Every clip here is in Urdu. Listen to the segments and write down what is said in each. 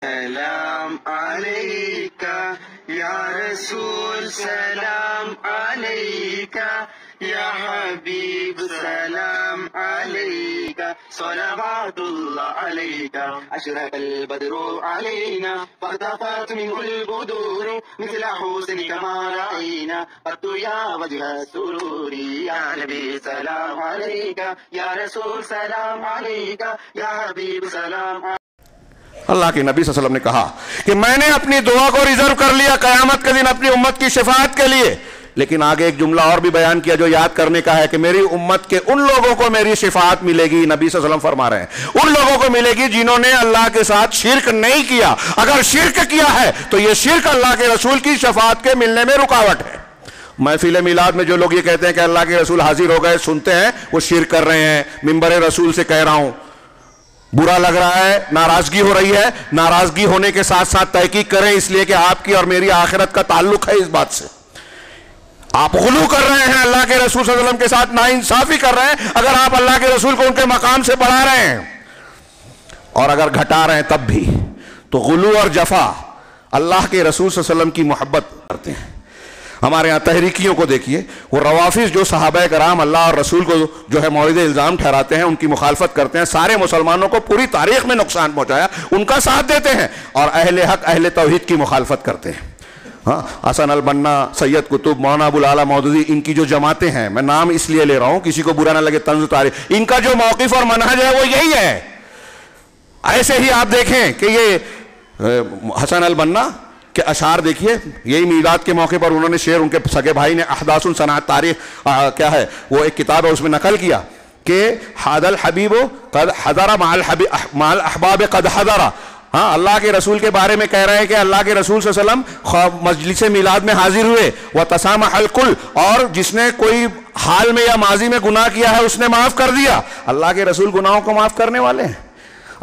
سلام علیکہ یا رسول سلام علیکہ یا حبیب سلام علیکہ صلوات اللہ علیکہ اشرق البدر علینا فارتفعت منه البدور مثل حسنک ما رأینا قد یا وجہ السرور یا نبی سلام علیکہ یا رسول سلام علیکہ یا حبیب سلام علیکہ۔ اللہ کے نبی صلی اللہ علیہ وسلم نے کہا کہ میں نے اپنی دعا کو ریزرو کر لیا قیامت کے دن اپنی امت کی شفاعت کے لیے، لیکن آگے ایک جملہ اور بھی بیان کیا جو یاد کرنے کا ہے کہ میری امت کے ان لوگوں کو میری شفاعت ملے گی۔ نبی صلی اللہ علیہ وسلم فرما رہے ہیں ان لوگوں کو ملے گی جنہوں نے اللہ کے ساتھ شرک نہیں کیا۔ اگر شرک کیا ہے تو یہ شرک اللہ کے رسول کی شفاعت کے ملنے میں رکاوٹ ہے۔ محفل میلاد میں جو لوگ یہ کہتے ہیں کہ اللہ کے رسول حاضر ہو گئے سنتے ہیں، وہ شرک کر رہے ہیں۔ ممبر رسول سے کہہ رہا ہوں، برا لگ رہا ہے، ناراضگی ہو رہی ہے، ناراضگی ہونے کے ساتھ ساتھ تحقیق کریں، اس لیے کہ آپ کی اور میری آخرت کا تعلق ہے اس بات سے۔ آپ غلو کر رہے ہیں اللہ کے رسول صلی اللہ علیہ وسلم کے ساتھ، ناانصافی کر رہے ہیں اگر آپ اللہ کے رسول کو ان کے مقام سے بڑھا رہے ہیں، اور اگر گھٹا رہے ہیں تب بھی۔ تو غلو اور جفا اللہ کے رسول صلی اللہ علیہ وسلم کی محبت کرتے ہیں۔ ہمارے ہاں تحریکیوں کو دیکھیے، وہ روافظ جو صحابہ کرام اللہ اور رسول کو جو ہے مورد الزام ٹھہراتے ہیں، ان کی مخالفت کرتے ہیں، سارے مسلمانوں کو پوری تاریخ میں نقصان پہنچایا، ان کا ساتھ دیتے ہیں، اور اہل حق اہل توحید کی مخالفت کرتے ہیں۔ ہاں، حسن البنا، سید قطب، مولانا ابو العالی مودودی، ان کی جو جماعتیں ہیں، میں نام اس لیے لے رہا ہوں کسی کو برا نہ لگے، طنز تاریخ، ان کا جو موقف اور منہج ہے وہ یہی ہے۔ ایسے ہی آپ دیکھیں کہ یہ حسن البنا کہ اشعار دیکھیے، یہی میلاد کے موقع پر انہوں نے شعر، ان کے سگے بھائی نے احداث صنعت تاریخ کیا ہے وہ ایک کتاب ہے، اس میں نقل کیا کہ حاد الحبیب قد حضر مع الاحباب قد حضر۔ ہاں، اللہ کے رسول کے بارے میں کہہ رہے ہیں کہ اللہ کے رسول صلی اللہ علیہ وسلم مجلس میلاد میں حاضر ہوئے، وتسامح الکل، اور جس نے کوئی حال میں یا ماضی میں گناہ کیا ہے اس نے معاف کر دیا۔ اللہ کے رسول گناہوں کو معاف کرنے والے ہیں،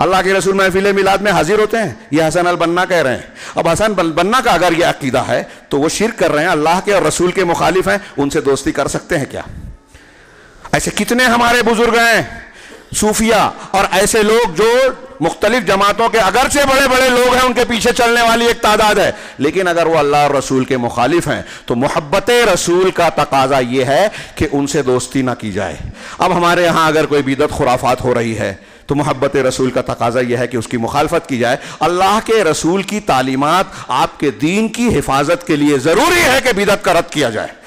اللہ کے رسول محفل میلاد میں حاضر ہوتے ہیں، یہ حسن البنا کہہ رہے ہیں۔ اب حسن البنا کا اگر یہ عقیدہ ہے تو وہ شرک کر رہے ہیں، اللہ کے اور رسول کے مخالف ہیں، ان سے دوستی کر سکتے ہیں کیا؟ ایسے کتنے ہمارے بزرگ ہیں صوفیہ اور ایسے لوگ جو مختلف جماعتوں کے اگرچہ بڑے بڑے لوگ ہیں، ان کے پیچھے چلنے والی ایک تعداد ہے، لیکن اگر وہ اللہ اور رسول کے مخالف ہیں تو محبت رسول کا تقاضا یہ ہے کہ ان سے دوستی نہ کی جائے۔ اب ہمارے ہاں اگر کوئی بدعت خرافات ہو رہی ہے تو محبت رسول کا تقاضا یہ ہے کہ اس کی مخالفت کی جائے۔ اللہ کے رسول کی تعلیمات آپ کے دین کی حفاظت کے لیے ضروری ہے کہ بدعت کا رد کیا جائے۔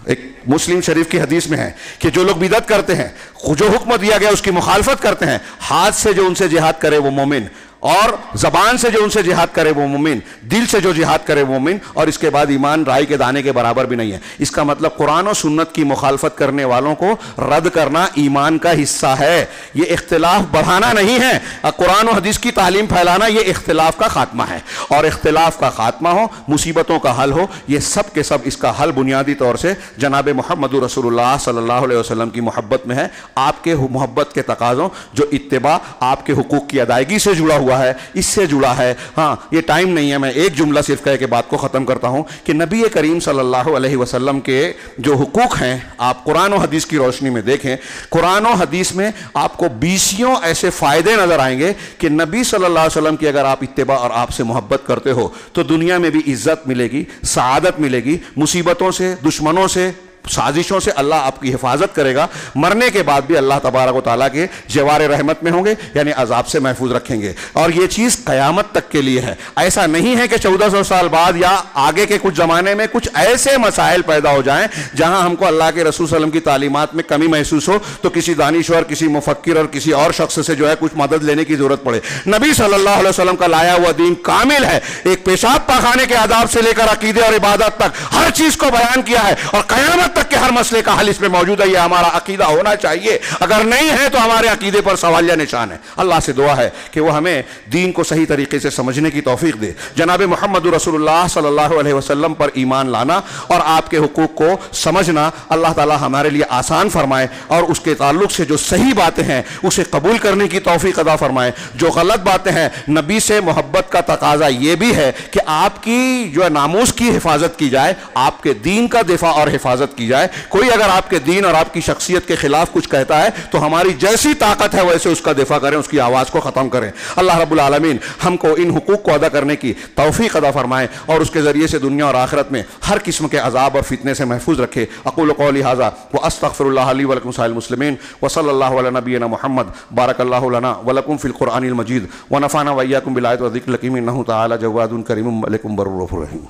ایک مسلم شریف کی حدیث میں ہے کہ جو لوگ بدعت کرتے ہیں، جو حکم دیا گیا اس کی مخالفت کرتے ہیں، ہاتھ سے جو ان سے جہاد کرے وہ مومن، اور زبان سے جو ان سے جہاد کرے وہ مومن، دل سے جو جہاد کرے وہ مومن، اور اس کے بعد ایمان رائی کے دانے کے برابر بھی نہیں ہے۔ اس کا مطلب قرآن و سنت کی مخالفت کرنے والوں کو رد کرنا ایمان کا حصہ ہے، یہ اختلاف بڑھانا نہیں ہے۔ قرآن و حدیث کی تعلیم پھیلانا یہ اختلاف کا خاتمہ ہے، اور اختلاف کا خاتمہ ہو، مصیبتوں کا حل ہو، یہ سب کے سب اس کا حل بنیادی طور سے جناب محمد رسول اللہ صلی اللہ علیہ وسلم کی محبت میں ہے۔ آپ کے محبت کے تقاضوں جو اتباع آپ کے حقوق کی ادائیگی سے جڑا ہوا ہے، اس سے جڑا ہے۔ ہاں، یہ ٹائم نہیں ہے، میں ایک جملہ صرف کہہ کے بات کو ختم کرتا ہوں کہ نبی کریم صلی اللہ علیہ وسلم کے جو حقوق ہیں آپ قرآن و حدیث کی روشنی میں دیکھیں، قرآن و حدیث میں آپ کو 20 ایسے فائدے نظر آئیں گے کہ نبی صلی اللہ علیہ وسلم کی اگر آپ اتباع اور آپ سے محبت کرتے ہو تو دنیا میں بھی عزت ملے گی، سعادت ملے گی، مصیبتوں سے، دشمنوں سے، سازشوں سے اللہ آپ کی حفاظت کرے گا، مرنے کے بعد بھی اللہ تبارک و تعالیٰ کے جوار رحمت میں ہوں گے، یعنی عذاب سے محفوظ رکھیں گے، اور یہ چیز قیامت تک کے لیے ہے۔ ایسا نہیں ہے کہ 1400 سال بعد یا آگے کے کچھ زمانے میں کچھ ایسے مسائل پیدا ہو جائیں جہاں ہم کو اللہ کے رسول صلی اللہ علیہ وسلم کی تعلیمات میں کمی محسوس ہو تو کسی دانشور، کسی مفکر اور کسی اور شخص سے جو ہے کچھ مدد لینے کی ضرورت پڑے۔ نبی صلی اللہ علیہ وسلم کا لایا ہوا دین کامل ہے، ایک پیشاب پاخانے کے آداب سے لے کر عقیدے اور عبادت تک ہر چیز کو بیان کیا ہے، اور قیامت تک کے ہر مسئلے کا حل اس میں موجود ہے۔ یہ ہمارا عقیدہ ہونا چاہیے، اگر نہیں ہے تو ہمارے عقیدے پر سوالیہ نشان ہے۔ اللہ سے دعا ہے کہ وہ ہمیں دین کو صحیح طریقے سے سمجھنے کی توفیق دے، جناب محمد رسول اللہ صلی اللہ علیہ وسلم پر ایمان لانا اور آپ کے حقوق کو سمجھنا اللہ تعالی ہمارے لیے آسان فرمائے، اور اس کے تعلق سے جو صحیح باتیں ہیں اسے قبول کرنے کی توفیق عطا فرمائے، جو غلط باتیں ہیں۔ نبی سے محبت کا تقاضا یہ بھی ہے کہ آپ کی جو ناموس کی حفاظت کی جائے، آپ کے دین کا دفاع اور حفاظت کی کی جائے. کوئی اگر آپ کے دین اور آپ کی شخصیت کے خلاف کچھ کہتا ہے تو ہماری جیسی طاقت ہے ویسے اس کا دفاع کریں, اس کی آواز کو ختم کریں. اللہ رب العالمین ہم کو ان حقوق کو ادا کرنے کی توفیق عطا فرمائے اور اس کے ذریعے سے دنیا اور آخرت میں ہر قسم کے عذاب اور فتنے سے محفوظ رکھے. اقول قولی ھذا واستغفر اللہ لی ولکم سائر المسلمین وصلی اللہ علی نبینا محمد. بارک اللہ لنا ولکم فی القرآن المجید ونفعنا وإیاکم بالآیات والذکر الحکیم انہ تعالی جواد کریم ملک بر رؤوف رحیم.